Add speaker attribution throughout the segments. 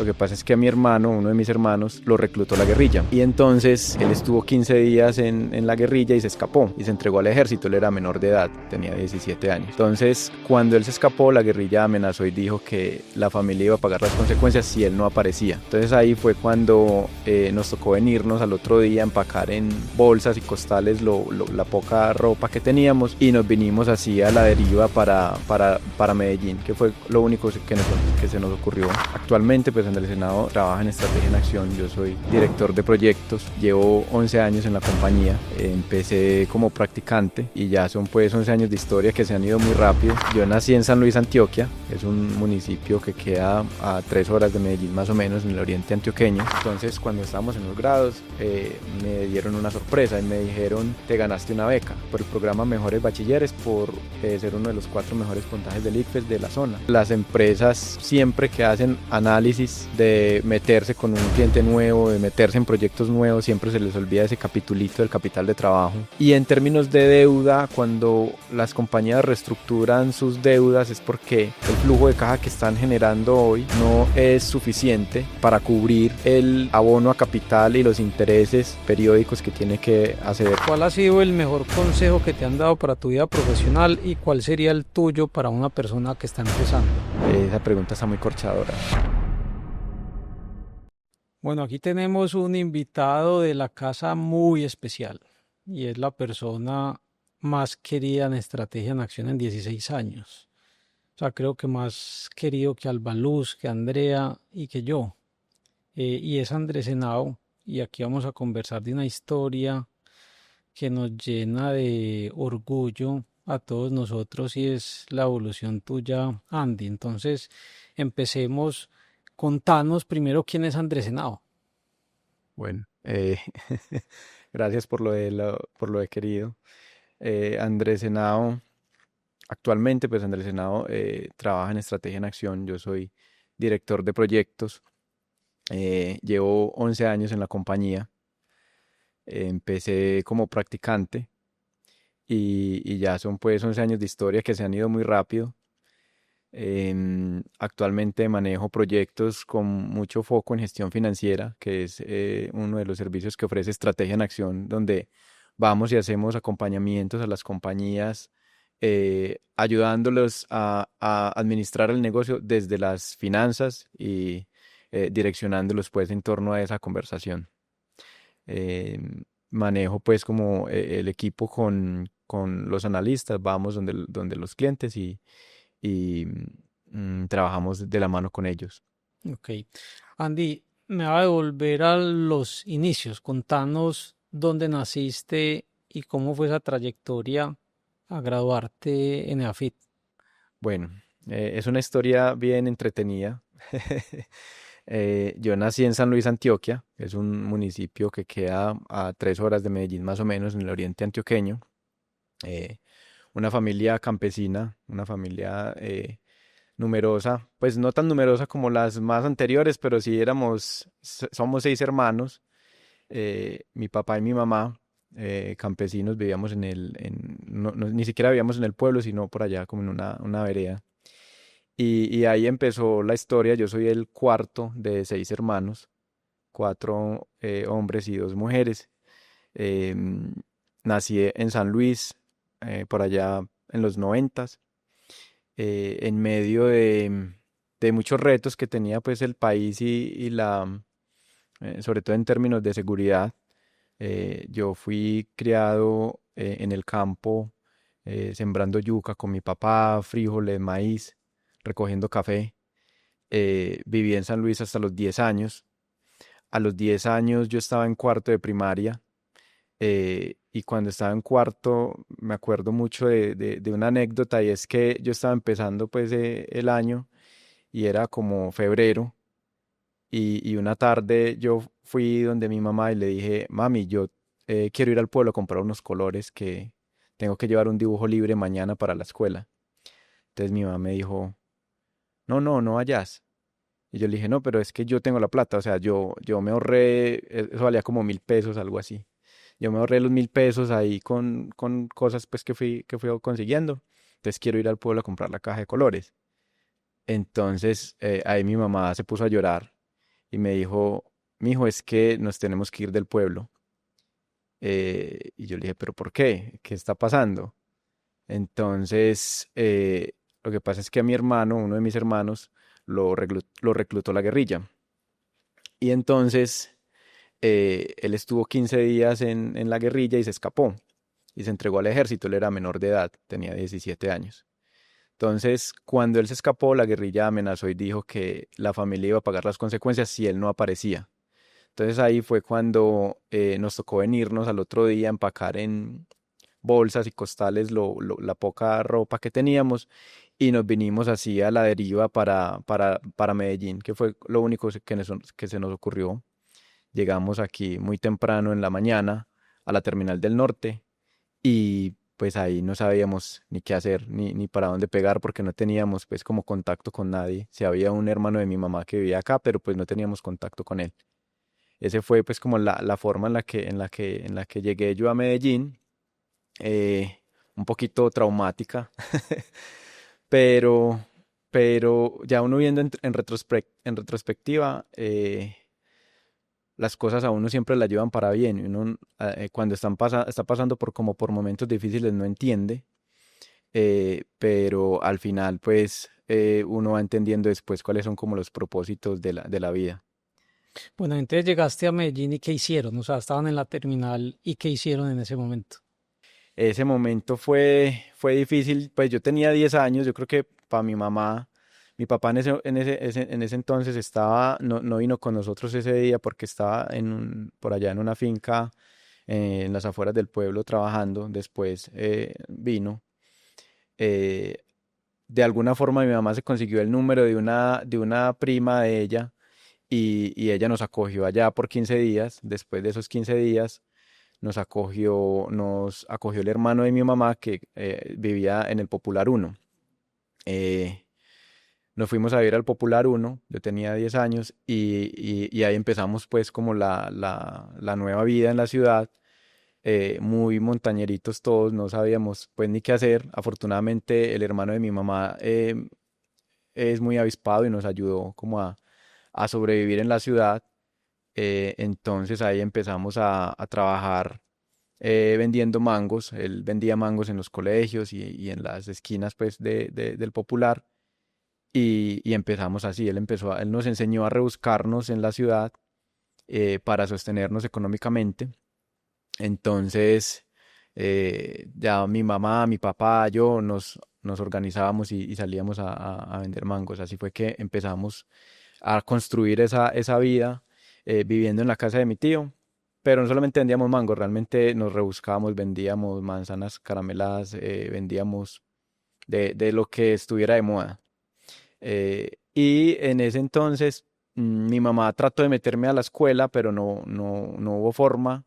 Speaker 1: Lo que pasa es que a mi hermano, uno de mis hermanos, lo reclutó la guerrilla. Y entonces él estuvo 15 días en la guerrilla y se escapó. Y se entregó al ejército. Él era menor de edad, tenía 17 años. Entonces, cuando él se escapó, la guerrilla amenazó y dijo que la familia iba a pagar las consecuencias si él no aparecía. Entonces ahí fue cuando nos tocó venirnos al otro día, empacar en bolsas y costales la poca ropa que teníamos y nos vinimos así a la deriva para Medellín, que fue lo único que se nos ocurrió. Actualmente pues Andrés Henao trabaja en Estrategia en Acción, yo soy director de proyectos, llevo 11 años en la compañía, empecé como practicante y ya son pues 11 años de historia que se han ido muy rápido. Yo nací en San Luis, Antioquia, es un municipio que queda a 3 horas de Medellín más o menos en el oriente antioqueño. Entonces cuando estábamos en los grados me dieron una sorpresa y me dijeron: te ganaste una beca por el programa Mejores Bachilleres por ser uno de los 4 mejores puntajes del ICFES de la zona. Las empresas siempre que hacen análisis de meterse con un cliente nuevo, de meterse en proyectos nuevos, siempre se les olvida ese capitulito del capital de trabajo. Y en términos de deuda, cuando las compañías reestructuran sus deudas es porque el flujo de caja que están generando hoy no es suficiente para cubrir el abono a capital y los intereses periódicos que tiene que hacer.
Speaker 2: ¿Cuál ha sido el mejor consejo que te han dado para tu vida profesional y cuál sería el tuyo para una persona que está empezando?
Speaker 1: Esa pregunta está muy corchadora.
Speaker 2: Bueno, aquí tenemos un invitado de la casa muy especial y es la persona más querida en Estrategia en Acción en 16 años. O sea, creo que más querido que Albaluz, que Andrea y que yo. Y es Andrés Henao y aquí vamos a conversar de una historia que nos llena de orgullo a todos nosotros y es la evolución tuya, Andy. Entonces, empecemos. Contanos primero quién es Andrés Henao.
Speaker 1: Bueno, gracias por lo de querido. Andrés Henao, actualmente pues Andrés Henao trabaja en Estrategia en Acción, yo soy director de proyectos, llevo 11 años en la compañía, empecé como practicante y ya son pues 11 años de historia que se han ido muy rápido. Actualmente manejo proyectos con mucho foco en gestión financiera, que es uno de los servicios que ofrece Estrategia en Acción, donde vamos y hacemos acompañamientos a las compañías, ayudándolos a administrar el negocio desde las finanzas y direccionándolos pues en torno a esa conversación. Manejo pues como el equipo con los analistas, vamos donde los clientes y trabajamos de la mano con ellos.
Speaker 2: Ok. Andy, me va a devolver a los inicios. Contanos dónde naciste y cómo fue esa trayectoria a graduarte en EAFIT.
Speaker 1: Bueno, es una historia bien entretenida. Yo nací en San Luis, Antioquia, es un municipio que queda a 3 horas de Medellín más o menos en el oriente antioqueño. Eh, una familia campesina, una familia numerosa, pues no tan numerosa como las más anteriores, pero sí somos 6 hermanos, mi papá y mi mamá, campesinos, vivíamos ni siquiera vivíamos en el pueblo, sino por allá como en una vereda. Y ahí empezó la historia, yo soy el cuarto de 6 hermanos, 4 hombres y 2 mujeres. Em, Nací en San Luis, por allá en los 90, en medio de muchos retos que tenía pues el país sobre todo en términos de seguridad. Yo fui criado en el campo, sembrando yuca con mi papá, frijoles, maíz, recogiendo café. Viví en San Luis hasta los 10 años. A los 10 años yo estaba en cuarto de primaria. Y cuando estaba en cuarto me acuerdo mucho de una anécdota, y es que yo estaba empezando pues el año y era como febrero, y una tarde yo fui donde mi mamá y le dije: mami, yo quiero ir al pueblo a comprar unos colores que tengo que llevar un dibujo libre mañana para la escuela. Entonces mi mamá me dijo: no, no, no vayas. Y yo le dije: no, pero es que yo tengo la plata, o sea, yo me ahorré, eso valía como 1.000 pesos, algo así. Yo me ahorré los 1.000 pesos ahí con cosas pues que fui consiguiendo. Entonces quiero ir al pueblo a comprar la caja de colores. Entonces ahí mi mamá se puso a llorar y me dijo, mijo, es que nos tenemos que ir del pueblo. Y yo le dije, ¿pero por qué? ¿Qué está pasando? Entonces, lo que pasa es que a mi hermano, uno de mis hermanos, lo reclutó la guerrilla. Y entonces él estuvo 15 días en la guerrilla y se escapó y se entregó al ejército. Él era menor de edad, tenía 17 años. Entonces, cuando él se escapó, la guerrilla amenazó y dijo que la familia iba a pagar las consecuencias si él no aparecía. Entonces ahí fue cuando nos tocó venirnos al otro día, empacar en bolsas y costales la poca ropa que teníamos y nos vinimos así a la deriva para Medellín, que fue lo único que se nos ocurrió. Llegamos aquí muy temprano en la mañana a la terminal del norte y pues ahí no sabíamos ni qué hacer ni para dónde pegar porque no teníamos pues como contacto con nadie. Si había un hermano de mi mamá que vivía acá, pero pues no teníamos contacto con él. Ese fue pues como la forma en la que llegué yo a Medellín, un poquito traumática, pero, pero ya uno viendo en retrospectiva, las cosas a uno siempre le ayudan para bien. Y uno, cuando está pasando por momentos difíciles no entiende, pero al final pues uno va entendiendo después cuáles son como los propósitos de la vida.
Speaker 2: Bueno, entonces llegaste a Medellín y ¿qué hicieron? O sea, estaban en la terminal y ¿qué hicieron en ese momento?
Speaker 1: Ese momento fue difícil, pues yo tenía 10 años, yo creo que para mi mamá, mi papá en ese entonces no vino con nosotros ese día porque estaba por allá en una finca en las afueras del pueblo trabajando, después vino. eh, de alguna forma mi mamá se consiguió el número de una prima de ella y ella nos acogió allá por 15 días, después de esos 15 días nos acogió el hermano de mi mamá que vivía en el Popular uno. Eh, Nos fuimos a vivir al Popular uno, yo tenía 10 años y ahí empezamos pues como la nueva vida en la ciudad, muy montañeritos todos, no sabíamos pues ni qué hacer. Afortunadamente el hermano de mi mamá es muy avispado y nos ayudó como a sobrevivir en la ciudad. Entonces ahí empezamos a trabajar vendiendo mangos. Él vendía mangos en los colegios y en las esquinas pues del Popular y empezamos así. Él nos enseñó a rebuscarnos en la ciudad para sostenernos económicamente. Entonces ya mi mamá, mi papá, yo nos organizábamos y salíamos a vender mangos. Así fue que empezamos a construir esa vida viviendo en la casa de mi tío. Pero no solamente vendíamos mangos, realmente nos rebuscábamos, vendíamos manzanas carameladas, vendíamos de lo que estuviera de moda. Y en ese entonces mi mamá trató de meterme a la escuela, pero no hubo forma.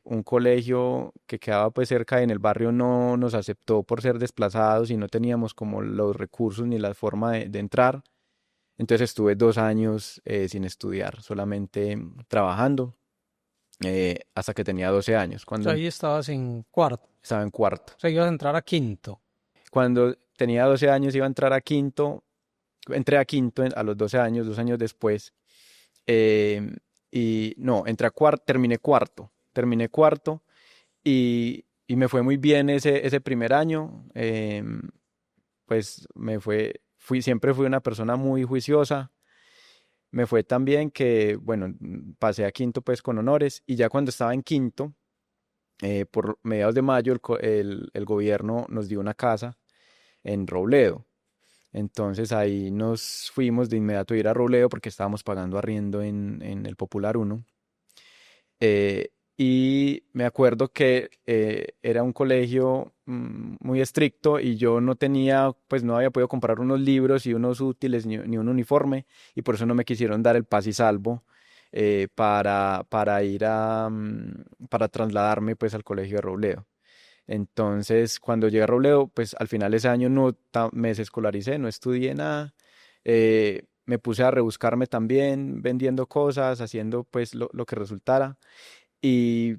Speaker 1: Un colegio que quedaba pues cerca en el barrio no nos aceptó por ser desplazados y no teníamos como los recursos ni la forma de entrar. Entonces estuve 2 años sin estudiar, solamente trabajando hasta que tenía 12 años,
Speaker 2: O
Speaker 1: cuando
Speaker 2: sea, ahí estabas en cuarto,
Speaker 1: estaba en cuarto.
Speaker 2: o sea, ibas a entrar a quinto.
Speaker 1: Cuando tenía 12 años iba a entrar a quinto, entré a quinto a los 12 años, 2 años después. eh, y no, terminé cuarto y me fue muy bien ese primer año. Pues siempre fui una persona muy juiciosa. Me fue tan bien que, bueno, pasé a quinto pues con honores y ya cuando estaba en quinto, por mediados de mayo, el gobierno nos dio una casa en Robledo. Entonces ahí nos fuimos de inmediato a ir a Robledo porque estábamos pagando arriendo en el Popular uno. Eh, y me acuerdo que era un colegio muy estricto y yo pues no había podido comprar unos libros y unos útiles ni un uniforme y por eso no me quisieron dar el paz y salvo para ir para trasladarme pues al colegio de Robledo. Entonces, cuando llegué a Robledo, pues al final de ese año me desescolaricé, no estudié nada. Me puse a rebuscarme también, vendiendo cosas, haciendo pues lo que resultara. Y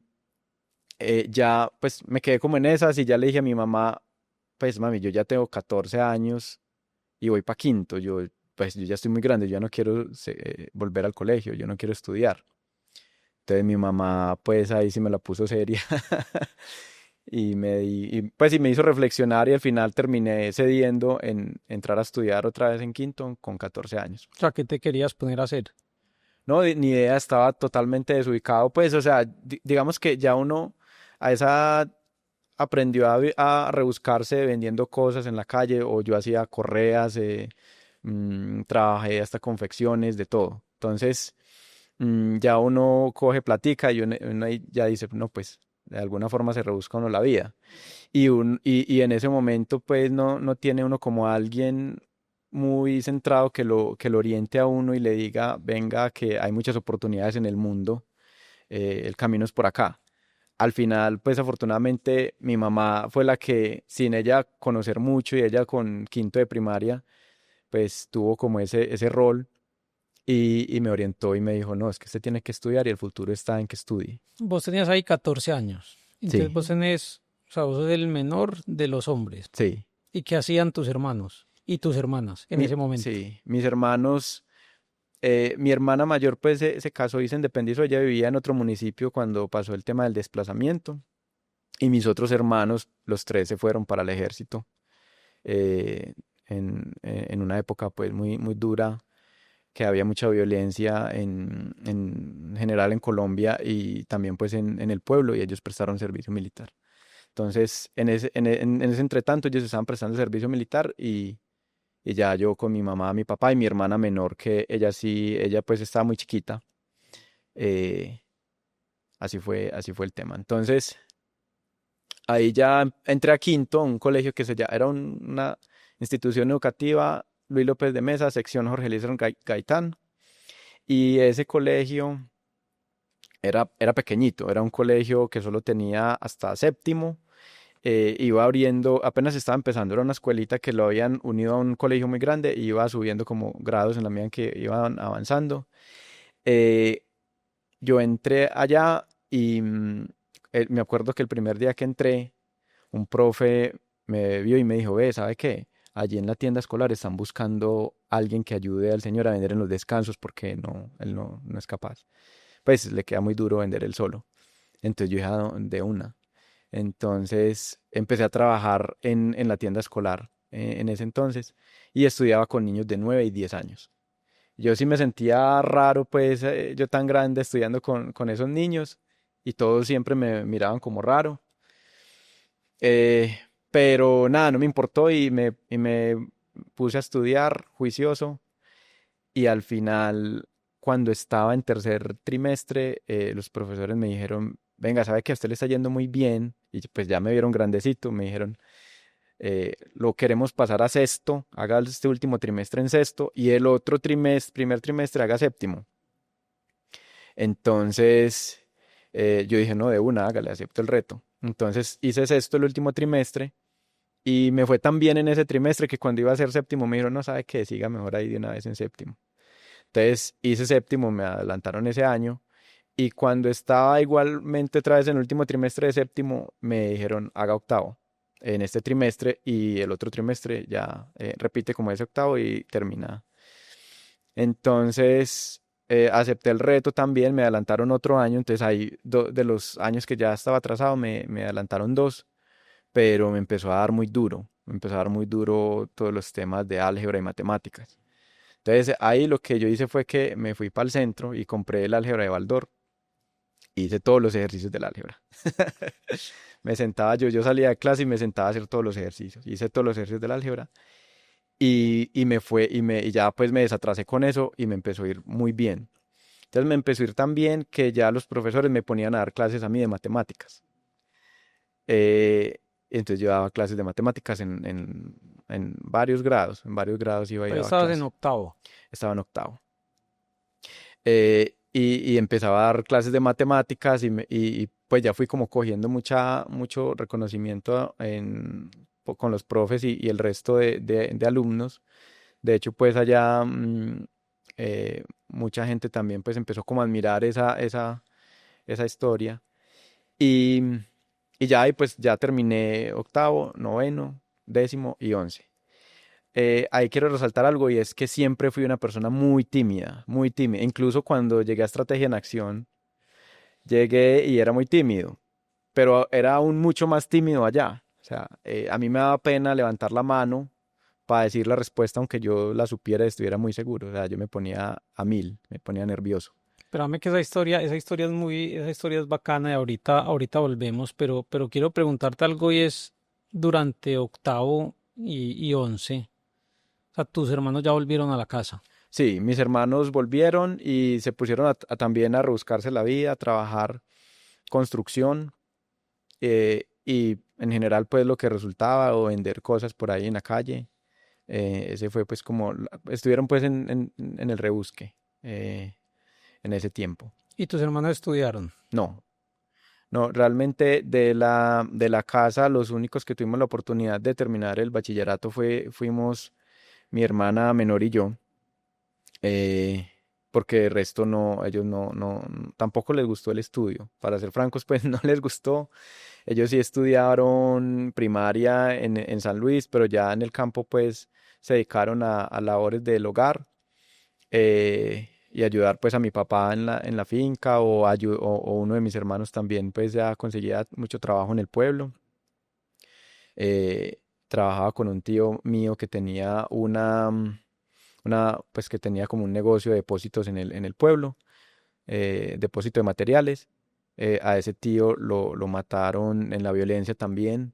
Speaker 1: ya pues me quedé como en esas y ya le dije a mi mamá, pues mami, yo ya tengo 14 años y voy para quinto. pues yo ya estoy muy grande, yo ya no quiero volver al colegio, yo no quiero estudiar. Entonces mi mamá pues ahí sí me la puso seria pues y me hizo reflexionar y al final terminé cediendo en entrar a estudiar otra vez en quinto con 14 años.
Speaker 2: O sea, ¿qué te querías poner a hacer?
Speaker 1: No, ni idea, estaba totalmente desubicado, pues, o sea, digamos que ya uno a esa edad aprendió a rebuscarse vendiendo cosas en la calle, o yo hacía correas, trabajé hasta confecciones, de todo. Entonces, ya uno coge platica y uno ahí ya dice, no, pues, de alguna forma se rebusca uno la vida. Y en ese momento, pues, no tiene uno como alguien muy centrado que lo oriente a uno y le diga, venga, que hay muchas oportunidades en el mundo, el camino es por acá. Al final, pues afortunadamente mi mamá fue la que, sin ella conocer mucho y ella con quinto de primaria, pues tuvo como ese rol y me orientó y me dijo, no, es que usted tiene que estudiar y el futuro está en que estudie.
Speaker 2: Vos tenías ahí 14 años. Entonces
Speaker 1: Sí,
Speaker 2: vos tenés, o sea, vos sos el menor de los hombres.
Speaker 1: sí.
Speaker 2: ¿Y qué hacían tus hermanos y tus hermanas en ese momento?
Speaker 1: Sí, mis hermanos, mi hermana mayor pues se casó y se independizó, ella vivía en otro municipio cuando pasó el tema del desplazamiento y mis otros hermanos, los tres se fueron para el ejército eh, en una época pues muy dura, que había mucha violencia en general en Colombia y también pues en el pueblo y ellos prestaron servicio militar. Entonces, en ese entretanto ellos estaban prestando servicio militar y ya yo con mi mamá, mi papá y mi hermana menor, que ella sí, ella pues estaba muy chiquita. eh, así fue el tema. Entonces, ahí ya entré a quinto, un colegio que era una institución educativa, Luis López de Mesa, sección Jorge Eliezer Gaitán. Y ese colegio era pequeñito, era un colegio que solo tenía hasta séptimo. Iba abriendo, apenas estaba empezando, era una escuelita que lo habían unido a un colegio muy grande y iba subiendo como grados en la medida en que iban avanzando. Eh, yo entré allá y me acuerdo que el primer día que entré, un profe me vio y me dijo, ve, ¿sabe qué? Allí en la tienda escolar están buscando a alguien que ayude al señor a vender en los descansos porque él no es capaz. Pues le queda muy duro vender él solo. Entonces yo dije, "Ah, de una". Entonces empecé a trabajar en la tienda escolar en ese entonces y estudiaba con niños de 9 y 10 años. Yo sí me sentía raro, pues yo tan grande estudiando con esos niños y todos siempre me miraban como raro. Eh, pero nada, no me importó y me puse a estudiar juicioso y al final, cuando estaba en tercer trimestre, los profesores me dijeron, venga, sabe que a usted le está yendo muy bien y pues ya me vieron grandecito, me dijeron, lo queremos pasar a sexto, haga este último trimestre en sexto y el otro trimestre, primer trimestre, haga séptimo. Entonces, yo dije, no, de una, hágale, acepto el reto. Entonces hice sexto el último trimestre y me fue tan bien en ese trimestre que cuando iba a ser séptimo me dijeron, no sabe qué, siga mejor ahí de una vez en séptimo. Entonces hice séptimo, me adelantaron ese año y cuando estaba igualmente otra vez en el último trimestre de séptimo me dijeron, haga octavo en este trimestre y el otro trimestre ya repite como ese octavo y termina. Entonces acepté el reto también, me adelantaron otro año, entonces ahí de los años que ya estaba atrasado me adelantaron dos, pero me empezó a dar muy duro todos los temas de álgebra y matemáticas. Entonces ahí lo que yo hice fue que me fui para el centro y compré el álgebra de Baldor. Hice todos los ejercicios del álgebra. Me sentaba yo salía de clase y me sentaba a hacer todos los ejercicios. Hice todos los ejercicios del álgebra y me fue y ya pues me desatrasé con eso y me empezó a ir muy bien. Entonces me empezó a ir tan bien que ya los profesores me ponían a dar clases a mí de matemáticas. Eh, entonces yo daba clases de matemáticas en en varios grados iba y
Speaker 2: Ahí
Speaker 1: daba
Speaker 2: estabas en
Speaker 1: clases.
Speaker 2: octavo.
Speaker 1: Estaba en octavo. Y empezaba a dar clases de matemáticas pues ya fui como cogiendo mucho reconocimiento con los profes y el resto de alumnos. De hecho, pues allá mucha gente también pues empezó como a admirar esa historia. Y, y ya, y pues ya terminé octavo, noveno, décimo y once. ahí quiero resaltar algo y es que siempre fui una persona muy tímida, muy tímida. Incluso cuando llegué a Estrategia en Acción, llegué y era muy tímido, pero era aún mucho más tímido allá. O sea, a mí me daba pena levantar la mano para decir la respuesta, aunque yo la supiera y estuviera muy seguro. O sea, yo me ponía a mil, me ponía nervioso.
Speaker 2: Espérame que esa historia es bacana y ahorita volvemos, pero quiero preguntarte algo y es durante octavo y once, o sea, tus hermanos ya volvieron a la casa.
Speaker 1: Sí, mis hermanos volvieron y se pusieron también a rebuscarse la vida, a trabajar construcción y en general pues lo que resultaba o vender cosas por ahí en la calle. Ese fue pues como, estuvieron pues en el rebusque eh, en ese tiempo.
Speaker 2: ¿Y tus hermanos estudiaron?
Speaker 1: No, no, realmente de la casa los únicos que tuvimos la oportunidad de terminar el bachillerato fuimos mi hermana menor y yo. eh, Porque el resto no, ellos tampoco les gustó el estudio. Para ser francos, pues no les gustó. Ellos sí estudiaron primaria en San Luis, pero ya en el campo, pues se dedicaron a labores del hogar y ayudar pues a mi papá en la finca o uno de mis hermanos también, pues ya conseguía mucho trabajo en el pueblo. Trabajaba con un tío mío que tenía pues que tenía como un negocio de depósitos en el pueblo, depósito de materiales. A ese tío lo mataron en la violencia también.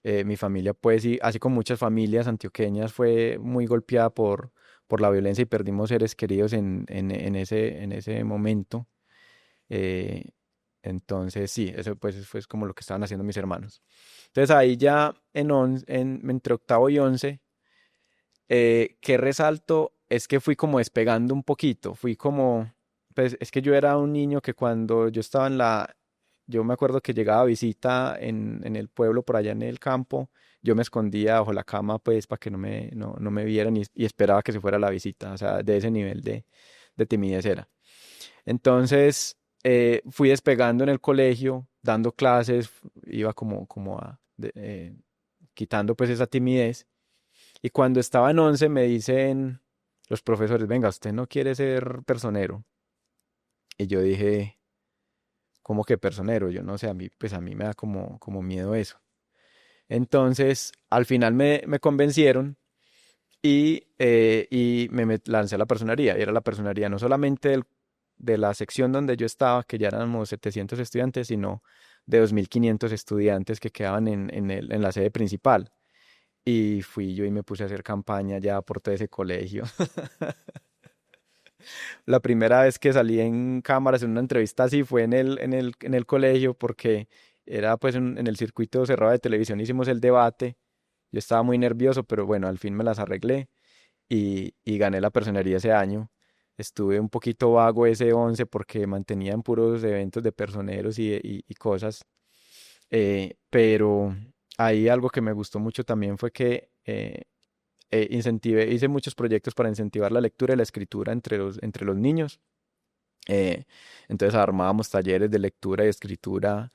Speaker 1: Mi familia, pues, y así como muchas familias antioqueñas, fue muy golpeada por la violencia y perdimos seres queridos en ese momento. Eh, entonces, sí, eso pues fue como lo que estaban haciendo mis hermanos. Entonces ahí ya entre octavo y once, ¿qué resalto? Es que fui como despegando un poquito, pues es que yo era un niño que cuando yo estaba yo me acuerdo que llegaba a visita en el pueblo, por allá en el campo, yo me escondía bajo la cama pues para que no me vieran y esperaba que se fuera la visita, o sea, de ese nivel de timidez era. Entonces, fui despegando en el colegio, dando clases, iba quitando pues esa timidez. Y cuando estaba en 11 me dicen los profesores, venga, usted no quiere ser personero. Y yo dije, ¿cómo que personero? Yo no sé, pues a mí me da como miedo eso. Entonces, al final me convencieron y me lancé a la personería. Y era la personería no solamente de la sección donde yo estaba, que ya éramos 700 estudiantes, sino de 2.500 estudiantes que quedaban en la sede principal. Y fui yo y me puse a hacer campaña ya por todo ese colegio. La primera vez que salí en cámaras en una entrevista así fue en el colegio porque era pues en el circuito cerrado de televisión, hicimos el debate. Yo estaba muy nervioso, pero bueno, al fin me las arreglé y gané la personería ese año. Estuve un poquito vago ese 11 porque mantenían puros eventos de personeros y cosas. Pero ahí algo que me gustó mucho también fue que hice muchos proyectos para incentivar la lectura y la escritura entre los niños. Eh, entonces armábamos talleres de lectura y escritura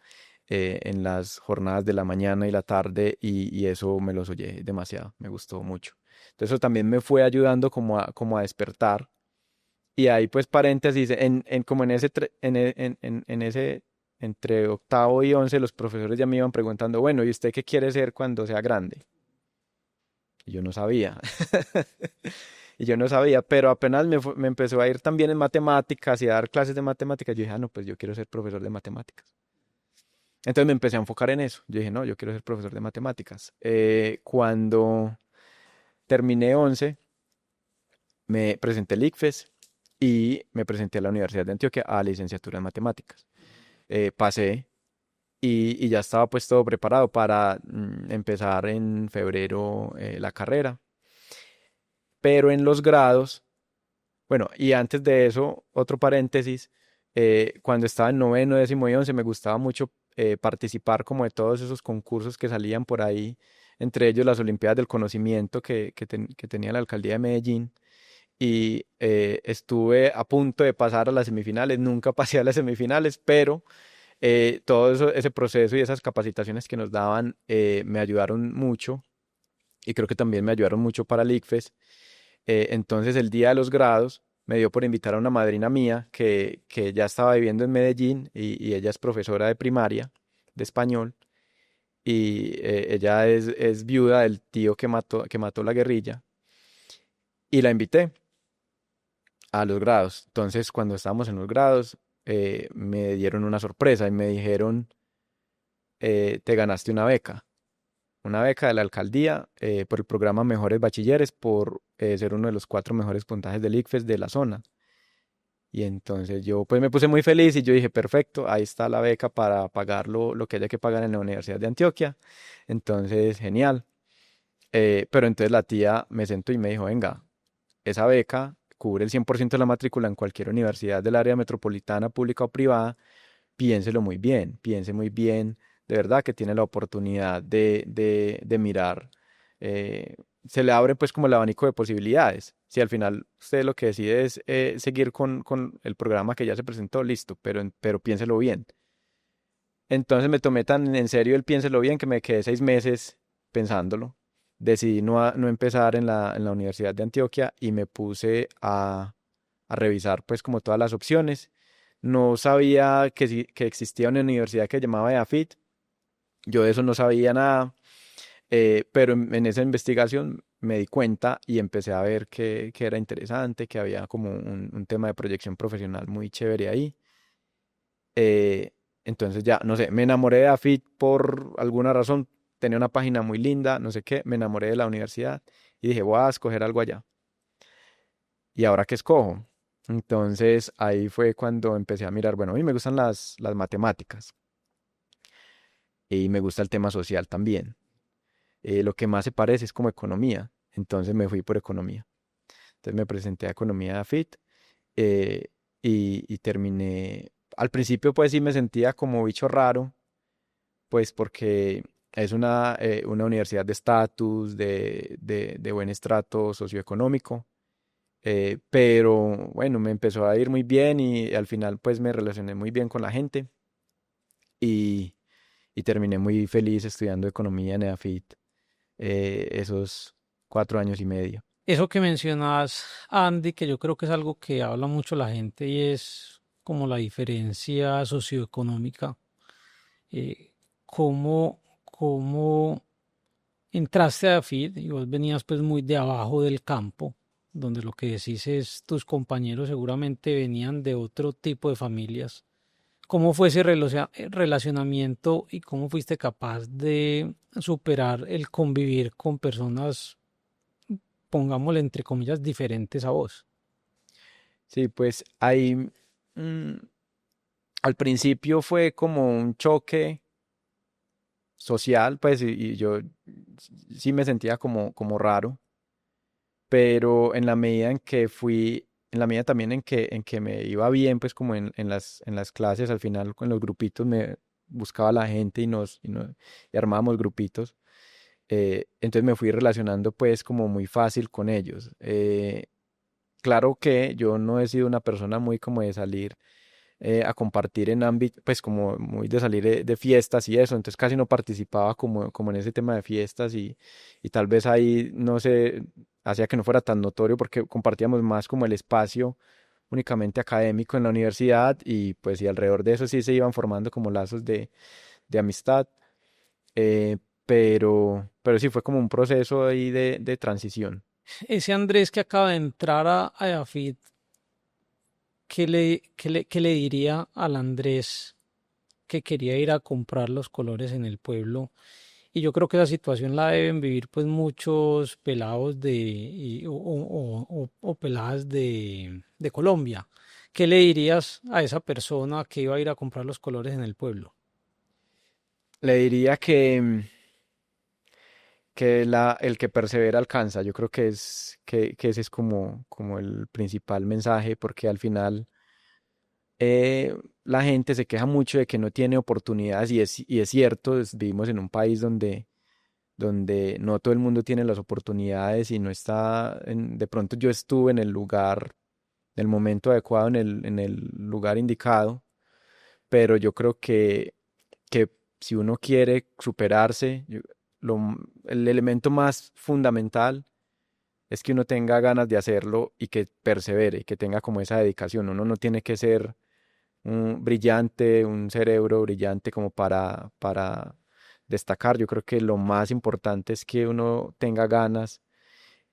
Speaker 1: en las jornadas de la mañana y la tarde y eso me los oye demasiado, me gustó mucho. Entonces eso también me fue ayudando como a despertar. Y ahí pues paréntesis, como en ese, en ese, entre octavo y once los profesores ya me iban preguntando, bueno, ¿y usted qué quiere ser cuando sea grande? Y yo no sabía. Y yo no sabía, pero apenas me empezó a ir también en matemáticas y a dar clases de matemáticas, yo dije, no, pues yo quiero ser profesor de matemáticas. Entonces me empecé a enfocar en eso. Yo dije, no, yo quiero ser profesor de matemáticas. Cuando terminé 11 me presenté al ICFES y me presenté a la Universidad de Antioquia a licenciatura en matemáticas. Pasé y ya estaba pues todo preparado para empezar en febrero la carrera. Pero en los grados, bueno, y antes de eso, otro paréntesis, cuando estaba en noveno, décimo y once, me gustaba mucho participar como de todos esos concursos que salían por ahí, entre ellos las Olimpiadas del Conocimiento que tenía la alcaldía de Medellín, y estuve a punto de pasar a las semifinales, nunca pasé a las semifinales, pero todo ese proceso y esas capacitaciones que nos daban me ayudaron mucho y creo que también me ayudaron mucho para el ICFES. Entonces el día de los grados me dio por invitar a una madrina mía que ya estaba viviendo en Medellín y ella es profesora de primaria de español y ella es viuda del tío que mató la guerrilla y la invité a los grados. Entonces cuando estábamos en los grados me dieron una sorpresa y me dijeron, te ganaste una beca de la alcaldía por el programa Mejores Bachilleres por ser uno de los 4 mejores puntajes del ICFES de la zona. Y entonces yo pues me puse muy feliz y yo dije, perfecto, ahí está la beca para pagar lo que haya que pagar en la Universidad de Antioquia. Entonces, genial. Pero entonces la tía me sentó y me dijo, venga, esa beca cubre el 100% de la matrícula en cualquier universidad del área metropolitana, pública o privada. Piénselo muy bien, piense muy bien, de verdad que tiene la oportunidad de mirar, eh, se le abre pues como el abanico de posibilidades. Si al final usted lo que decide es seguir con el programa que ya se presentó, listo, pero piénselo bien. Entonces me tomé tan en serio el piénselo bien que me quedé 6 meses pensándolo. Decidí no empezar en la Universidad de Antioquia y me puse a revisar pues como todas las opciones. No sabía que existía una universidad que se llamaba EAFIT. Yo de eso no sabía nada, pero en esa investigación me di cuenta y empecé a ver que era interesante, que había como un tema de proyección profesional muy chévere ahí. Eh, entonces ya, no sé, me enamoré de AFIT por alguna razón. Tenía una página muy linda, no sé qué, me enamoré de la universidad y dije, voy a escoger algo allá. ¿Y ahora qué escojo? Entonces ahí fue cuando empecé a mirar, bueno, a mí me gustan las matemáticas y me gusta el tema social también. Lo que más se parece es como economía, entonces me fui por economía. Entonces me presenté a economía de AFIT eh, y terminé. Al principio pues sí me sentía como bicho raro, pues porque es una universidad de estatus, de buen estrato socioeconómico. Pero bueno, me empezó a ir muy bien y al final pues me relacioné muy bien con la gente y, y terminé muy feliz estudiando economía en EAFIT esos 4 años y medio.
Speaker 2: Eso que mencionas, Andy, que yo creo que es algo que habla mucho la gente y es como la diferencia socioeconómica. Eh, ¿cómo entraste a FIT y vos venías pues muy de abajo del campo, donde lo que decís es tus compañeros seguramente venían de otro tipo de familias? ¿Cómo fue ese relacionamiento y cómo fuiste capaz de superar el convivir con personas, pongámosle entre comillas, diferentes a vos?
Speaker 1: Sí, pues ahí mm, al principio fue como un choque social, pues y yo sí me sentía como raro, pero en la medida en que fui, en la medida también en que me iba bien, pues como en las clases, al final con los grupitos me buscaba la gente y armábamos grupitos. Entonces me fui relacionando pues como muy fácil con ellos. Claro que yo no he sido una persona muy como de salir a compartir en ámbito, pues como muy de salir de fiestas y eso, entonces casi no participaba como en ese tema de fiestas y tal vez ahí, no sé, hacía que no fuera tan notorio porque compartíamos más como el espacio únicamente académico en la universidad y pues y alrededor de eso sí se iban formando como lazos de amistad, pero sí fue como un proceso ahí de transición.
Speaker 2: Ese Andrés que acaba de entrar a EAFIT, ¿qué le diría al Andrés que quería ir a comprar los colores en el pueblo? Y yo creo que esa situación la deben vivir pues muchos pelados o peladas de Colombia. ¿Qué le dirías a esa persona que iba a ir a comprar los colores en el pueblo?
Speaker 1: Le diría que el que persevera alcanza. Yo creo que ese es como el principal mensaje, porque al final eh, la gente se queja mucho de que no tiene oportunidades y es cierto, vivimos en un país donde no todo el mundo tiene las oportunidades y no está, de pronto yo estuve en el lugar, en el momento adecuado, en el lugar indicado, pero yo creo que si uno quiere superarse, el elemento más fundamental es que uno tenga ganas de hacerlo y que persevere, que tenga como esa dedicación. Uno no tiene que ser un brillante, un cerebro brillante como para destacar. Yo creo que lo más importante es que uno tenga ganas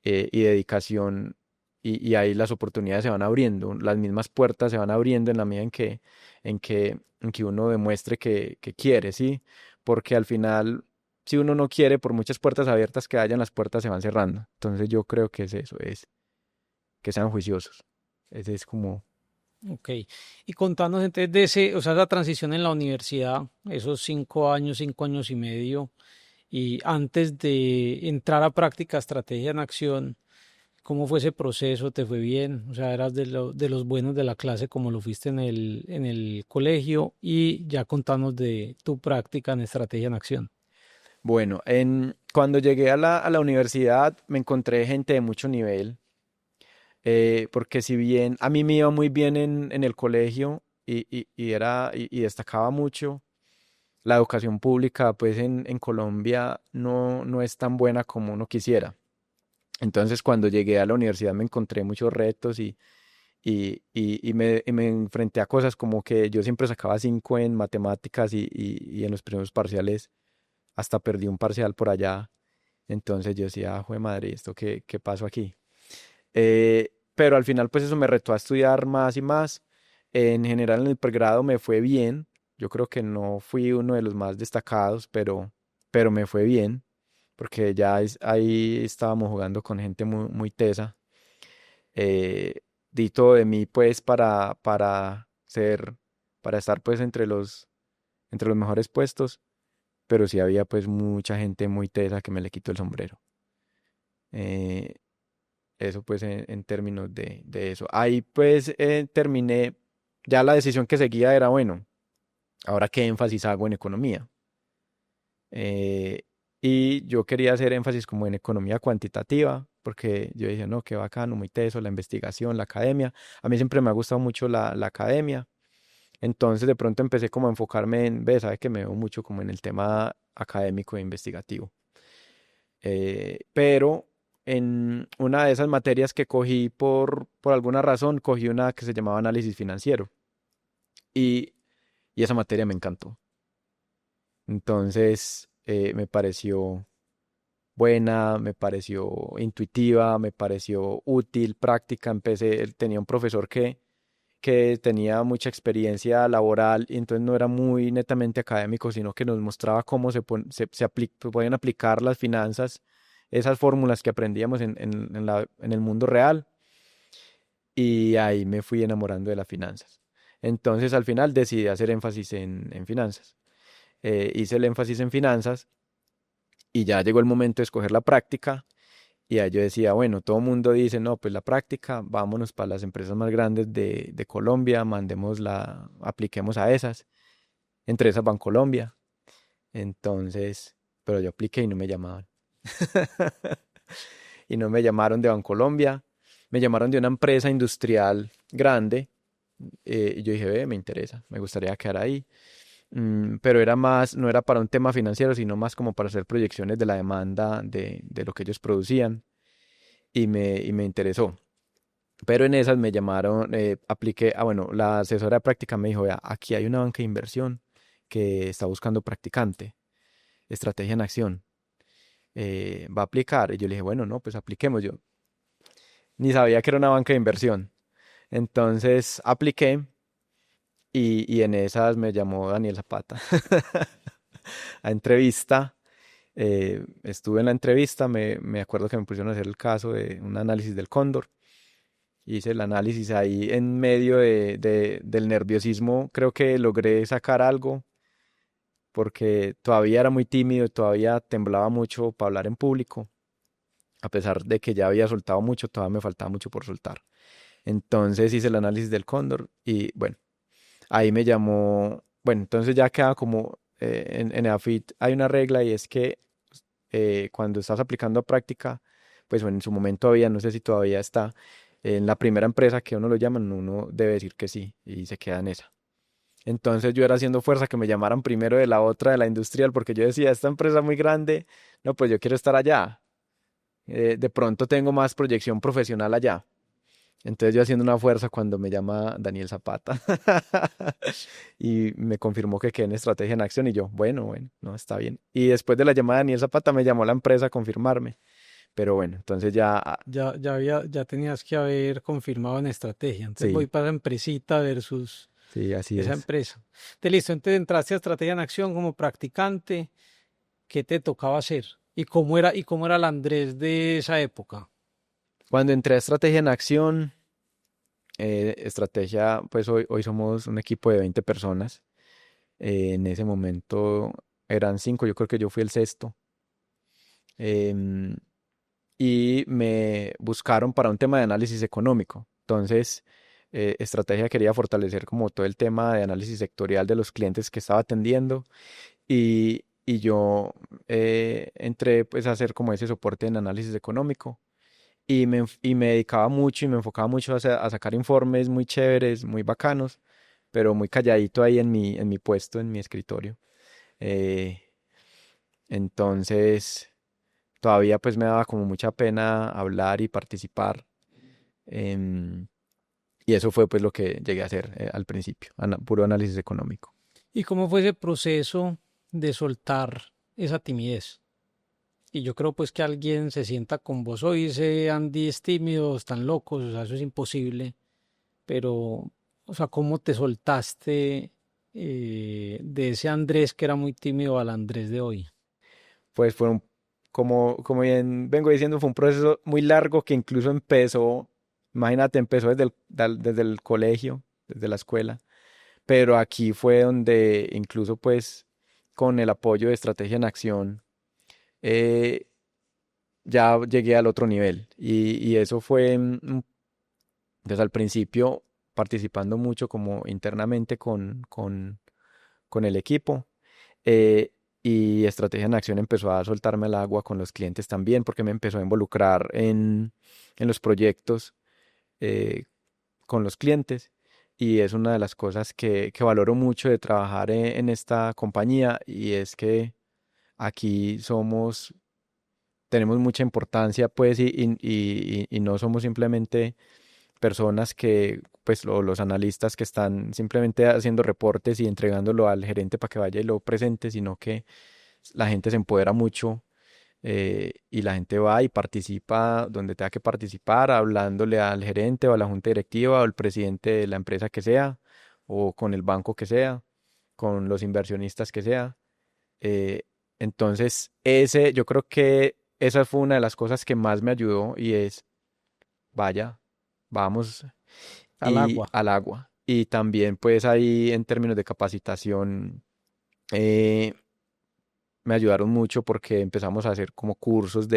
Speaker 1: y dedicación y ahí las oportunidades se van abriendo, las mismas puertas se van abriendo en la medida en que uno demuestre que quiere, ¿sí? Porque al final, si uno no quiere, por muchas puertas abiertas que hayan, las puertas se van cerrando. Entonces yo creo que es eso, es que sean juiciosos. Ese es como...
Speaker 2: Ok. Y contanos entonces de ese, o sea, esa transición en la universidad, esos 5 años, 5 años y medio, y antes de entrar a práctica Estrategia en Acción, ¿cómo fue ese proceso? ¿Te fue bien? O sea, ¿eras de los buenos de la clase como lo fuiste en el colegio? Y ya contanos de tu práctica en Estrategia en Acción.
Speaker 1: Bueno, cuando llegué a la universidad me encontré gente de mucho nivel, porque si bien a mí me iba muy bien en el colegio y destacaba mucho, la educación pública pues en Colombia no es tan buena como uno quisiera. Entonces cuando llegué a la universidad me encontré muchos retos y me enfrenté a cosas como que yo siempre sacaba 5 en matemáticas y en los primeros parciales hasta perdí un parcial por allá. Entonces yo decía, jue madre, ¿esto qué pasó aquí? Pero al final pues eso me retó a estudiar más y más. En general en el pregrado me fue bien. Yo creo que no fui uno de los más destacados, pero me fue bien, porque ya ahí estábamos jugando con gente muy tesa. Eh, Di todo de mí pues para estar pues entre los mejores puestos, pero sí había pues mucha gente muy tesa que me le quitó el sombrero. Eh, Eso pues en términos de eso. Ahí pues terminé, ya la decisión que seguía era, bueno, ahora qué énfasis hago en economía. Eh, y yo quería hacer énfasis como en economía cuantitativa, porque yo dije, no, qué bacano, muy teso, la investigación, la academia. A mí siempre me ha gustado mucho la academia. Entonces de pronto empecé como a enfocarme en, ve, sabe que me veo mucho como en el tema académico e investigativo. Pero en una de esas materias que cogí por alguna razón, cogí una que se llamaba análisis financiero y, y esa materia me encantó. Entonces me pareció buena, me pareció intuitiva, me pareció útil, práctica. Tenía un profesor que tenía mucha experiencia laboral y entonces no era muy netamente académico, sino que nos mostraba cómo se podían aplicar las finanzas, esas fórmulas que aprendíamos en el mundo real, y ahí me fui enamorando de las finanzas. Entonces al final decidí hacer énfasis en finanzas. Hice el énfasis en finanzas y ya llegó el momento de escoger la práctica. Y ahí yo decía, bueno, todo el mundo dice, no, pues la práctica, vámonos para las empresas más grandes de Colombia, apliquemos a esas. Entre esas Bancolombia. Entonces, pero yo apliqué y no me llamaban. Y no me llamaron de Bancolombia, me llamaron de una empresa industrial grande. Y yo dije, ve, me interesa, me gustaría quedar ahí. Pero era más, no era para un tema financiero, sino más como para hacer proyecciones de la demanda de lo que ellos producían. Y me interesó. Pero en esas me llamaron, apliqué, bueno, la asesora de práctica me dijo, vea, aquí hay una banca de inversión que está buscando practicante, estrategia en acción, va a aplicar. Y yo le dije, bueno, no, pues apliquemos. Yo ni sabía que era una banca de inversión. Entonces apliqué y en esas me llamó Daniel Zapata a entrevista. Estuve en la entrevista, me acuerdo que me pusieron a hacer el caso de un análisis del cóndor. Hice el análisis ahí en medio del nerviosismo, creo que logré sacar algo porque todavía era muy tímido, todavía temblaba mucho para hablar en público, a pesar de que ya había soltado mucho, todavía me faltaba mucho por soltar. Entonces hice el análisis del cóndor y bueno, ahí me llamó, bueno, entonces ya queda como en EAFIT hay una regla y es que cuando estás aplicando a práctica, pues bueno, en su momento había, no sé si todavía está, en la primera empresa que uno lo llaman, uno debe decir que sí y se queda en esa. Entonces yo era haciendo fuerza que me llamaran primero de la otra, de la industrial, porque yo decía, esta empresa es muy grande, no, pues yo quiero estar allá. De pronto tengo más proyección profesional allá. Entonces yo haciendo una fuerza cuando me llama Daniel Zapata y me confirmó que quedé en estrategia en acción y yo, bueno, no, está bien. Y después de la llamada de Daniel Zapata me llamó la empresa a confirmarme. Pero bueno, entonces ya,
Speaker 2: Ya tenías que haber confirmado en estrategia. Entonces voy
Speaker 1: sí,
Speaker 2: para empresita versus
Speaker 1: sí, así
Speaker 2: esa
Speaker 1: es.
Speaker 2: empresa. Listo, entonces entraste a estrategia en acción como practicante. ¿Qué te tocaba hacer? Y cómo era el Andrés de esa época?
Speaker 1: Cuando entré a estrategia en acción, estrategia, pues hoy somos un equipo de 20 personas. En ese momento eran 5, yo creo que yo fui el sexto. Em, y me buscaron para un tema de análisis económico. Entonces, estrategia quería fortalecer como todo el tema de análisis sectorial de los clientes que estaba atendiendo y yo entré pues a hacer como ese soporte en análisis económico y me dedicaba mucho y me enfocaba mucho a sacar informes muy chéveres, muy bacanos, pero muy calladito ahí en mi puesto, en mi escritorio. Eh, entonces, todavía pues me daba como mucha pena hablar y participar. em, y eso fue pues lo que llegué a hacer al principio, puro análisis económico.
Speaker 2: ¿Y cómo fue ese proceso de soltar esa timidez? Y yo creo pues que alguien se sienta con vos hoy y dice, Andy es tímido, están locos, o sea, eso es imposible. Pero, o sea, ¿cómo te soltaste de ese Andrés que era muy tímido al Andrés de hoy?
Speaker 1: Pues como bien vengo diciendo, fue un proceso muy largo que incluso empezó, imagínate, empezó desde el colegio, desde la escuela, pero aquí fue donde incluso pues con el apoyo de Estrategia en Acción, eh, ya llegué al otro nivel y eso fue desde al principio participando mucho como internamente con el equipo. eh, y Estrategia en Acción empezó a soltarme al agua con los clientes también, porque me empezó a involucrar en los proyectos eh, con los clientes. Y es una de las cosas que valoro mucho de trabajar en esta compañía, y es que aquí tenemos mucha importancia, pues, y no somos simplemente personas que, pues, los analistas que están simplemente haciendo reportes y entregándolo al gerente para que vaya y lo presente, sino que la gente se empodera mucho, y la gente va y participa donde tenga que participar, hablándole al gerente o a la junta directiva o al presidente de la empresa que sea, o con el banco que sea, con los inversionistas que sea. Eh, entonces, yo creo que esa fue una de las cosas que más me ayudó y es, vaya, vamos
Speaker 2: Al
Speaker 1: y
Speaker 2: agua.
Speaker 1: al agua. Y también pues ahí en términos de capacitación, eh, me ayudaron mucho porque empezamos a hacer como cursos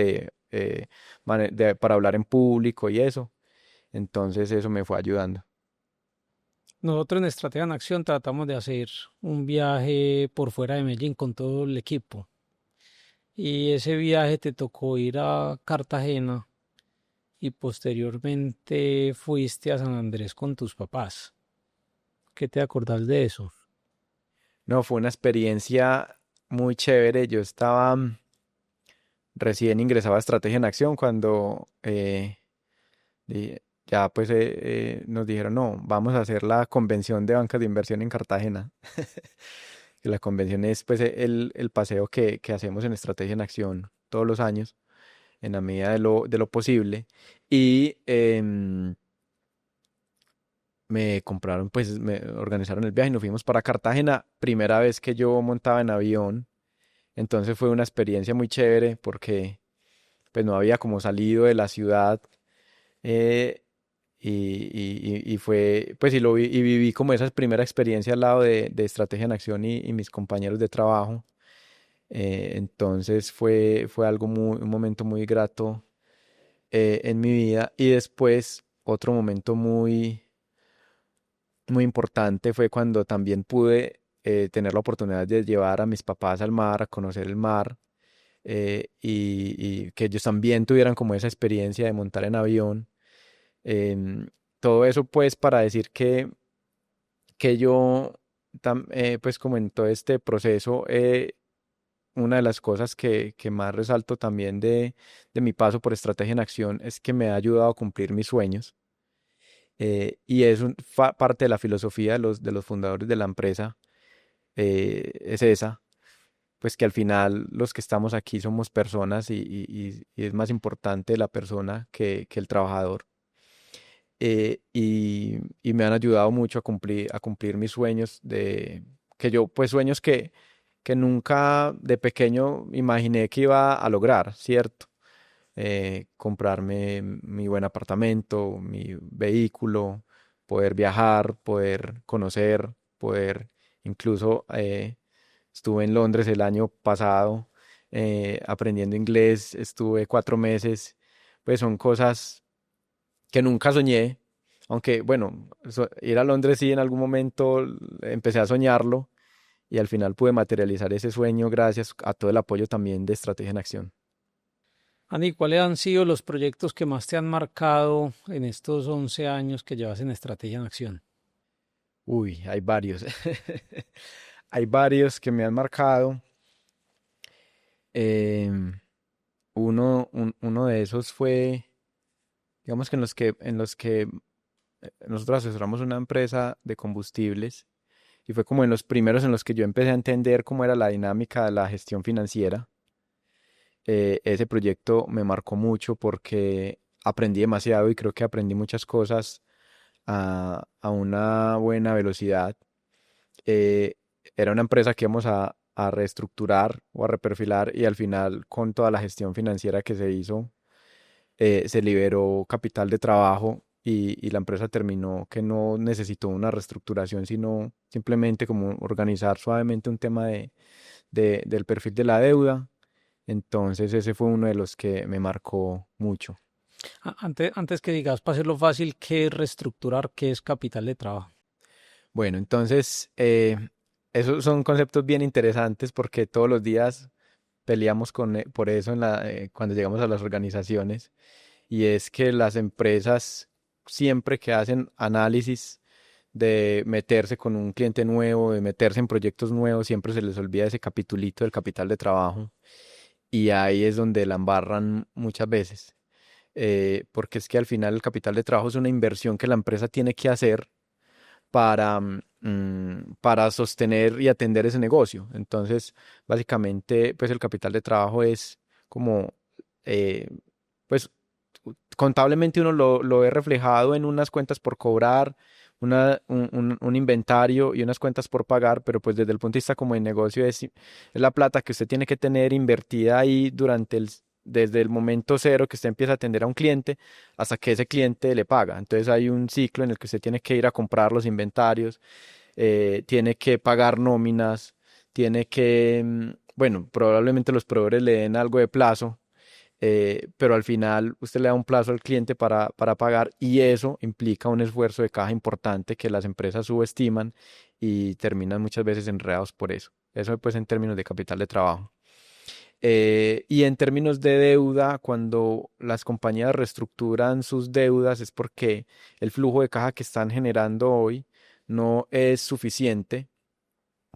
Speaker 1: para hablar en público y eso. Entonces eso me fue ayudando.
Speaker 2: Nosotros en Estrategia en Acción tratamos de hacer un viaje por fuera de Medellín con todo el equipo. Y ese viaje te tocó ir a Cartagena y posteriormente fuiste a San Andrés con tus papás. ¿Qué te acordás de eso?
Speaker 1: No, fue una experiencia muy chévere. Yo estaba recién ingresado a Estrategia en Acción cuando ya pues nos dijeron, no, vamos a hacer la convención de bancas de inversión en Cartagena. Que la convención es pues el paseo que hacemos en Estrategia en Acción todos los años, en la medida de lo posible. Y me compraron, pues me organizaron el viaje y nos fuimos para Cartagena. Primera vez que yo montaba en avión, entonces fue una experiencia muy chévere porque pues no había como salido de la ciudad, eh, y fue, pues y viví como esa primera experiencia al lado de Estrategia en Acción y mis compañeros de trabajo. Entonces fue un momento muy grato en mi vida. Y después otro momento muy importante fue cuando también pude tener la oportunidad de llevar a mis papás al mar, a conocer el mar, y que ellos también tuvieran como esa experiencia de montar en avión. Em, Todo eso pues para decir que yo pues como en todo este proceso, una de las cosas que más resalto también de mi paso por Estrategia en Acción es que me ha ayudado a cumplir mis sueños. Y es parte de la filosofía de los fundadores de la empresa, es esa, pues que al final los que estamos aquí somos personas y es más importante la persona que el trabajador. Y me han ayudado mucho a cumplir mis sueños pues sueños que nunca de pequeño imaginé que iba a lograr, ¿cierto? Comprarme mi buen apartamento, mi vehículo, poder viajar, poder conocer, poder incluso estuve en Londres el año pasado aprendiendo inglés, estuve 4 meses, pues son cosas que nunca soñé, aunque bueno, ir a Londres sí en algún momento empecé a soñarlo y al final pude materializar ese sueño gracias a todo el apoyo también de Estrategia en Acción.
Speaker 2: Ani, ¿cuáles han sido los proyectos que más te han marcado en estos 11 años que llevas en Estrategia en Acción?
Speaker 1: Uy, hay varios. Hay varios que me han marcado. Em, uno de esos fue, digamos que en los que nosotros asesoramos una empresa de combustibles y fue como en los primeros en los que yo empecé a entender cómo era la dinámica de la gestión financiera. Ese proyecto me marcó mucho porque aprendí demasiado y creo que aprendí muchas cosas a una buena velocidad. eh, Era una empresa que íbamos a reestructurar o a reperfilar y al final con toda la gestión financiera que se hizo, se liberó capital de trabajo y la empresa terminó que no necesitó una reestructuración, sino simplemente como organizar suavemente un tema del perfil de la deuda. Entonces ese fue uno de los que me marcó mucho.
Speaker 2: Antes que digas, para hacerlo fácil, ¿qué es reestructurar? ¿Qué es capital de trabajo?
Speaker 1: Bueno, entonces esos son conceptos bien interesantes porque todos los días peleamos por eso cuando llegamos a las organizaciones y es que las empresas siempre que hacen análisis de meterse con un cliente nuevo, de meterse en proyectos nuevos, siempre se les olvida ese capitulito del capital de trabajo y ahí es donde la embarran muchas veces. Porque es que al final el capital de trabajo es una inversión que la empresa tiene que hacer para sostener y atender ese negocio. Entonces, básicamente, pues el capital de trabajo es como, eh, pues contablemente uno lo ve reflejado en unas cuentas por cobrar, un inventario y unas cuentas por pagar, pero pues desde el punto de vista como de negocio es la plata que usted tiene que tener invertida ahí desde el momento cero que usted empieza a atender a un cliente hasta que ese cliente le paga. Entonces hay un ciclo en el que usted tiene que ir a comprar los inventarios, tiene que pagar nóminas, bueno, probablemente los proveedores le den algo de plazo, pero al final usted le da un plazo al cliente para pagar y eso implica un esfuerzo de caja importante que las empresas subestiman y terminan muchas veces enredados por eso. Eso pues en términos de capital de trabajo. Y en términos de deuda, cuando las compañías reestructuran sus deudas es porque el flujo de caja que están generando hoy no es suficiente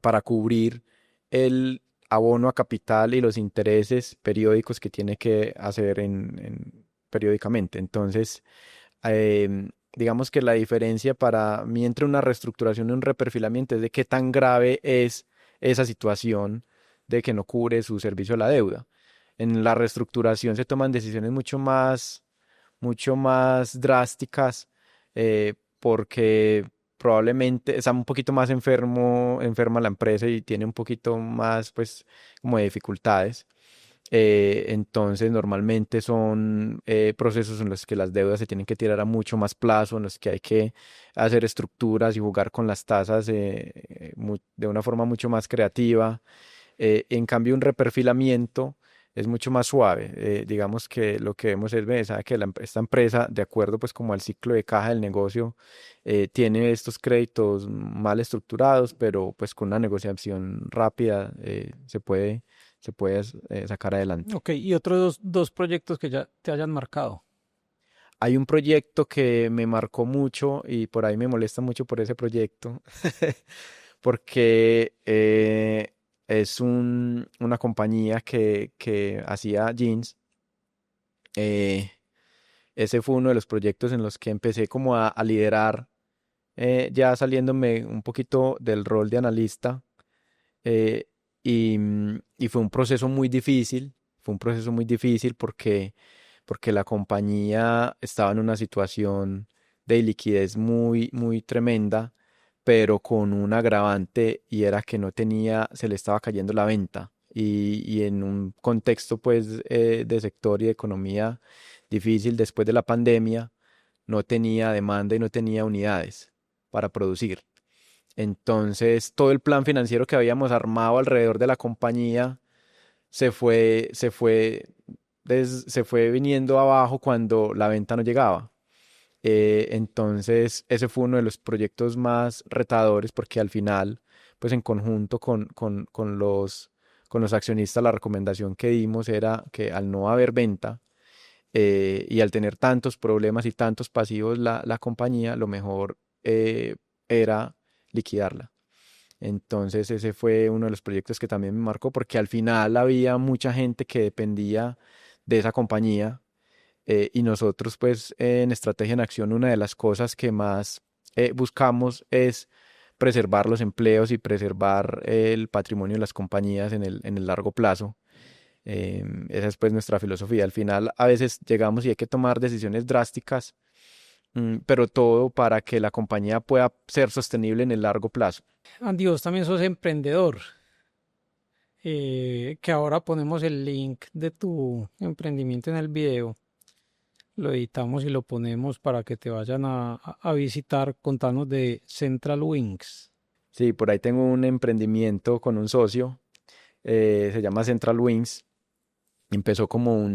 Speaker 1: para cubrir el abono a capital y los intereses periódicos que tiene que hacer periódicamente. Entonces, digamos que la diferencia para mí entre una reestructuración y un reperfilamiento es de qué tan grave es esa situación de que no cubre su servicio a la deuda. En la reestructuración se toman decisiones mucho más drásticas porque probablemente está un poquito más enferma la empresa y tiene un poquito más, pues, como de dificultades. Entonces, normalmente son procesos en los que las deudas se tienen que tirar a mucho más plazo, en los que hay que hacer estructuras y jugar con las tasas de una forma mucho más creativa. En cambio, un reperfilamiento es mucho más suave. Digamos que lo que vemos es, sabe que esta empresa, de acuerdo pues como al ciclo de caja del negocio, tiene estos créditos mal estructurados, pero pues con una negociación rápida se puede sacar adelante.
Speaker 2: Ok, y otros dos proyectos que ya te hayan marcado.
Speaker 1: Hay un proyecto que me marcó mucho y por ahí me molesta mucho por ese proyecto, porque es una compañía que hacía jeans. Eh, Ese fue uno de los proyectos en los que empecé como a liderar, ya saliéndome un poquito del rol de analista. eh, y fue un proceso muy difícil, fue un proceso muy difícil porque la compañía estaba en una situación de liquidez muy, muy tremenda, pero con un agravante y era que no tenía, se le estaba cayendo la venta. Y en un contexto pues de sector y de economía difícil después de la pandemia, no tenía demanda y no tenía unidades para producir. Entonces, todo el plan financiero que habíamos armado alrededor de la compañía se fue viniendo abajo cuando la venta no llegaba. Entonces, ese fue uno de los proyectos más retadores porque al final, pues en conjunto con los accionistas, la recomendación que dimos era que al no haber venta y al tener tantos problemas y tantos pasivos la compañía, lo mejor era liquidarla. Entonces ese fue uno de los proyectos que también me marcó porque al final había mucha gente que dependía de esa compañía y nosotros pues en Estrategia en Acción una de las cosas que más buscamos es preservar los empleos y preservar el patrimonio de las compañías en el largo plazo. Esa es pues nuestra filosofía. Al final a veces llegamos y hay que tomar decisiones drásticas, pero todo para que la compañía pueda ser sostenible en el largo plazo.
Speaker 2: Andy, vos también sos emprendedor, que ahora ponemos el link de tu emprendimiento en el video. Lo editamos y lo ponemos para que te vayan a visitar. Contanos de Central Wings.
Speaker 1: Sí, por ahí tengo un emprendimiento con un socio, se llama Central Wings. Empezó como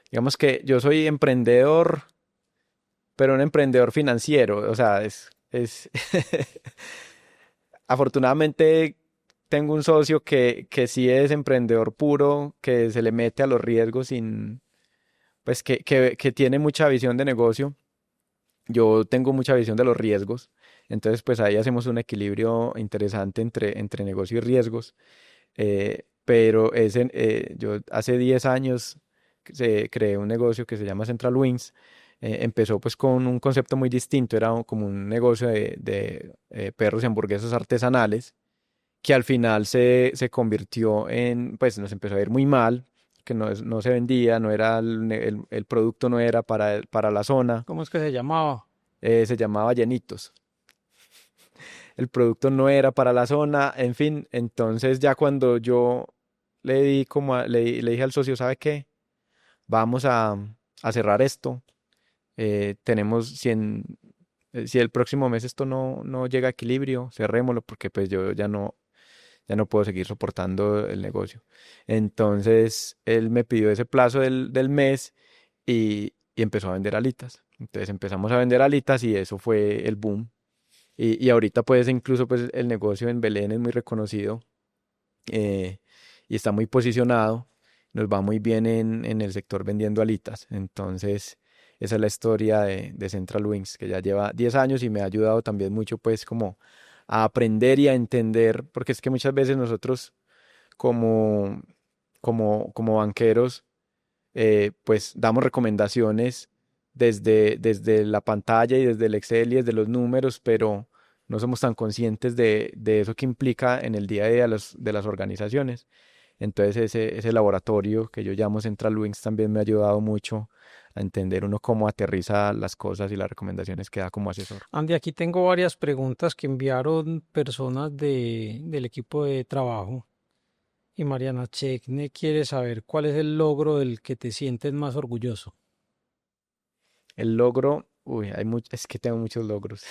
Speaker 1: digamos que yo soy emprendedor, pero un emprendedor financiero, o sea, afortunadamente tengo un socio que sí es emprendedor puro, que se le mete a los riesgos pues que tiene mucha visión de negocio. Yo tengo mucha visión de los riesgos, entonces pues ahí hacemos un equilibrio interesante entre negocio y riesgos. Pero yo hace 10 años creé un negocio que se llama Central Wings. Empezó pues con un concepto muy distinto, era como un negocio de perros y hamburguesas artesanales, que al final se convirtió pues nos empezó a ir muy mal, que no se vendía, no era el producto no era para la zona.
Speaker 2: ¿Cómo es que se llamaba?
Speaker 1: Se llamaba Llenitos. El producto no era para la zona, en fin, entonces ya cuando yo le dije al socio, ¿sabe qué? Vamos a cerrar esto. Tenemos, si el próximo mes esto no llega a equilibrio, cerrémoslo porque pues yo ya no puedo seguir soportando el negocio. Entonces él me pidió ese plazo del mes y empezó a vender alitas. Entonces empezamos a vender alitas y eso fue el boom. Y ahorita pues incluso pues el negocio en Belén es muy reconocido eh, y está muy posicionado. Nos va muy bien en el sector vendiendo alitas. Entonces esa es la historia de Central Wings, que ya lleva 10 años y me ha ayudado también mucho pues como a aprender y a entender, porque es que muchas veces nosotros como, como banqueros pues damos recomendaciones desde la pantalla y desde el Excel y desde los números, pero no somos tan conscientes de eso que implica en el día a día de las organizaciones. Entonces ese laboratorio que yo llamo Central Wings también me ha ayudado mucho a entender uno cómo aterriza las cosas y las recomendaciones que da como asesor.
Speaker 2: Andy, aquí tengo varias preguntas que enviaron personas del equipo de trabajo. Y Mariana Chekne quiere saber cuál es el logro del que te sientes más orgulloso.
Speaker 1: El logro, uy, es que tengo muchos logros.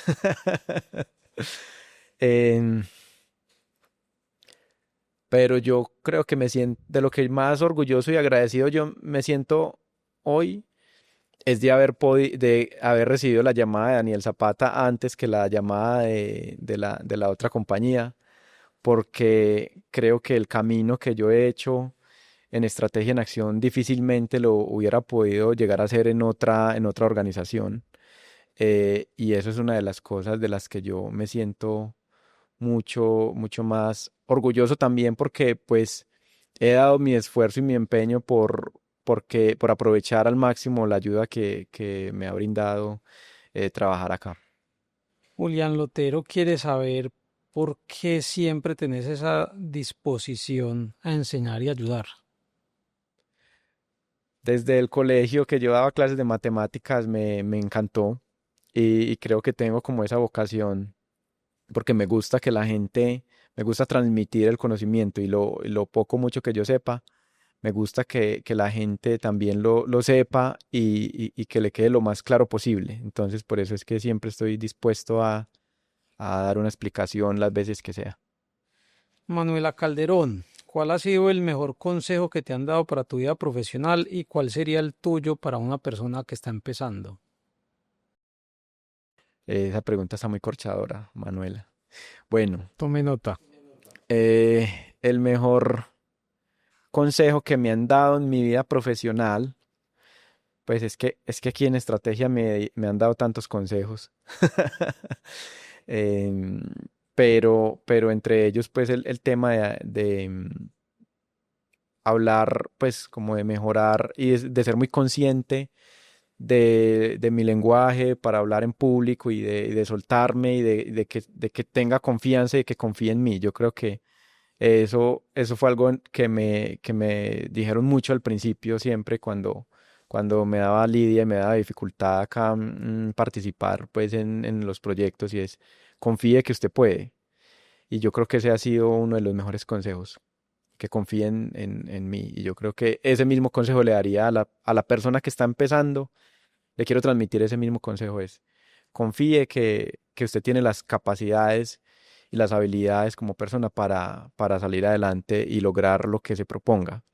Speaker 1: Em, pero yo creo que me siento, de lo que más orgulloso y agradecido yo me siento hoy es de haber recibido la llamada de Daniel Zapata antes que la llamada de la otra compañía, porque creo que el camino que yo he hecho en Estrategia en Acción difícilmente lo hubiera podido llegar a hacer en otra organización. Y eso es una de las cosas de las que yo me siento mucho más orgulloso también porque pues he dado mi esfuerzo y mi empeño por aprovechar al máximo la ayuda que me ha brindado trabajar acá.
Speaker 2: Julián Lotero quiere saber por qué siempre tenés esa disposición a enseñar y ayudar.
Speaker 1: Desde el colegio que yo daba clases de matemáticas me encantó y creo que tengo como esa vocación porque me gusta que la gente, me gusta transmitir el conocimiento y lo poco mucho que yo sepa, me gusta que la gente también lo sepa y que le quede lo más claro posible. Entonces, por eso es que siempre estoy dispuesto a dar una explicación las veces que sea.
Speaker 2: Manuela Calderón, ¿cuál ha sido el mejor consejo que te han dado para tu vida profesional y cuál sería el tuyo para una persona que está empezando?
Speaker 1: Esa pregunta está muy corchadora, Manuela. Bueno,
Speaker 2: Tome nota.
Speaker 1: el mejor consejo que me han dado en mi vida profesional, pues es que aquí en estrategia me han dado tantos consejos. Em, pero entre ellos, pues el tema de hablar, pues como de mejorar y de ser muy consciente de mi lenguaje para hablar en público y de soltarme de que tenga confianza y que confíe en mí. Yo creo que eso fue algo que me dijeron mucho al principio, siempre cuando me daba lidia y me daba dificultad acá participar pues en los proyectos y es confíe que usted puede. Y yo creo que ese ha sido uno de los mejores consejos, que confíe en mí. Y yo creo que ese mismo consejo le daría a a la persona que está empezando, le quiero transmitir ese mismo consejo, es confíe que usted tiene las capacidades y las habilidades como persona para salir adelante y lograr lo que se proponga.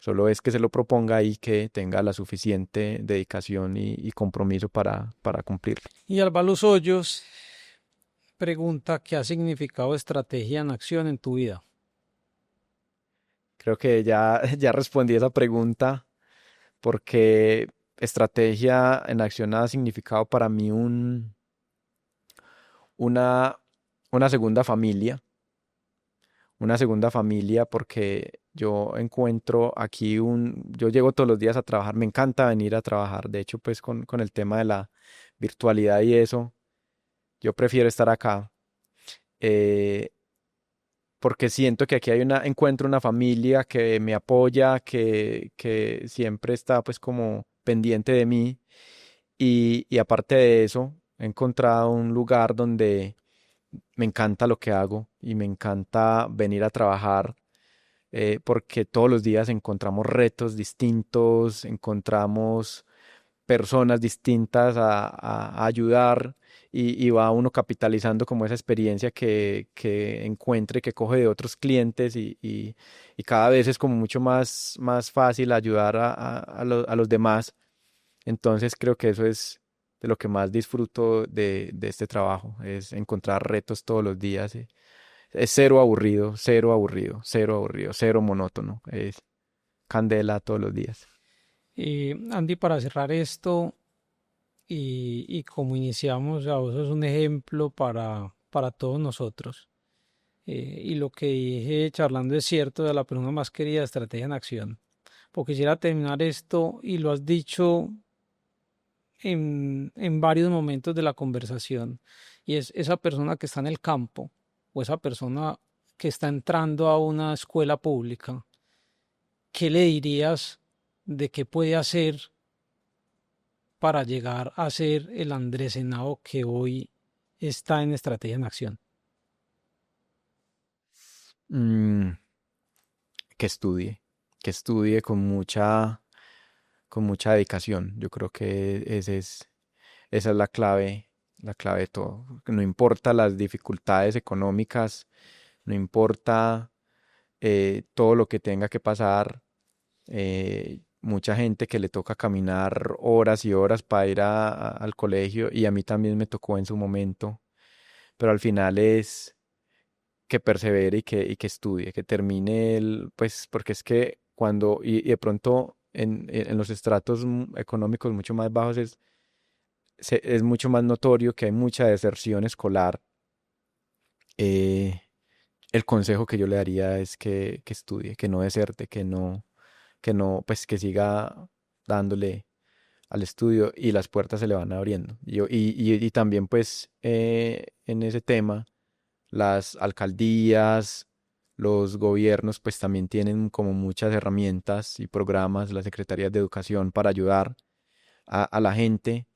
Speaker 1: Solo es que se lo proponga y que tenga la suficiente dedicación y compromiso para cumplirlo.
Speaker 2: Y Álvaro Hoyos pregunta qué ha significado estrategia en acción en tu vida.
Speaker 1: Creo que ya respondí esa pregunta porque estrategia en acción ha significado para mí una, una segunda familia, porque yo encuentro aquí yo llego todos los días a trabajar, me encanta venir a trabajar, de hecho pues con el tema de la virtualidad y eso, yo prefiero estar acá, eh, porque siento que aquí encuentro una familia que me apoya, que siempre está pues como pendiente de mí y aparte de eso, he encontrado un lugar donde me encanta lo que hago y me encanta venir a trabajar porque todos los días encontramos retos distintos, encontramos personas distintas a ayudar y va uno capitalizando como esa experiencia que encuentre, que coge de otros clientes y cada vez es como mucho más fácil ayudar a los demás. Entonces creo que eso es de lo que más disfruto de este trabajo, es encontrar retos todos los días. Es cero aburrido, cero aburrido, cero aburrido, cero monótono. Es candela todos los días.
Speaker 2: Andy, para cerrar esto y como iniciamos, ya vos sos un ejemplo para todos nosotros. Y lo que dije charlando es cierto de la persona más querida, estrategia en acción. Porque quisiera terminar esto y lo has dicho en varios momentos de la conversación. Y es esa persona que está en el campo o esa persona que está entrando a una escuela pública. ¿Qué le dirías de qué puede hacer para llegar a ser el Andrés Henao que hoy está en Estrategia en Acción?
Speaker 1: Mm, que estudie con mucha dedicación. Yo creo que esa es la clave de todo. No importa las dificultades económicas, no importa todo lo que tenga que pasar. Mucha gente que le toca caminar horas y horas para ir al colegio y a mí también me tocó en su momento, pero al final es que persevere y que estudie, que termine pues porque es que y de pronto en los estratos económicos mucho más bajos es mucho más notorio que hay mucha deserción escolar el consejo que yo le daría es que estudie, que no deserte, que no, pues que siga dándole al estudio y las puertas se le van abriendo. Y también pues en ese tema, las alcaldías, los gobiernos pues también tienen como muchas herramientas y programas, las secretarías de educación para ayudar a la gente.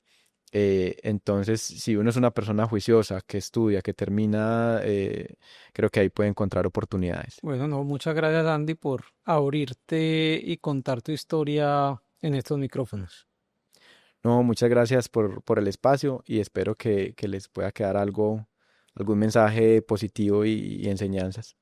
Speaker 1: Entonces, si uno es una persona juiciosa, que estudia, que termina, creo que ahí puede encontrar oportunidades.
Speaker 2: Bueno, no, muchas gracias Andy por abrirte y contar tu historia en estos micrófonos.
Speaker 1: No, muchas gracias por el espacio y espero que les pueda quedar algo, algún mensaje positivo y enseñanzas.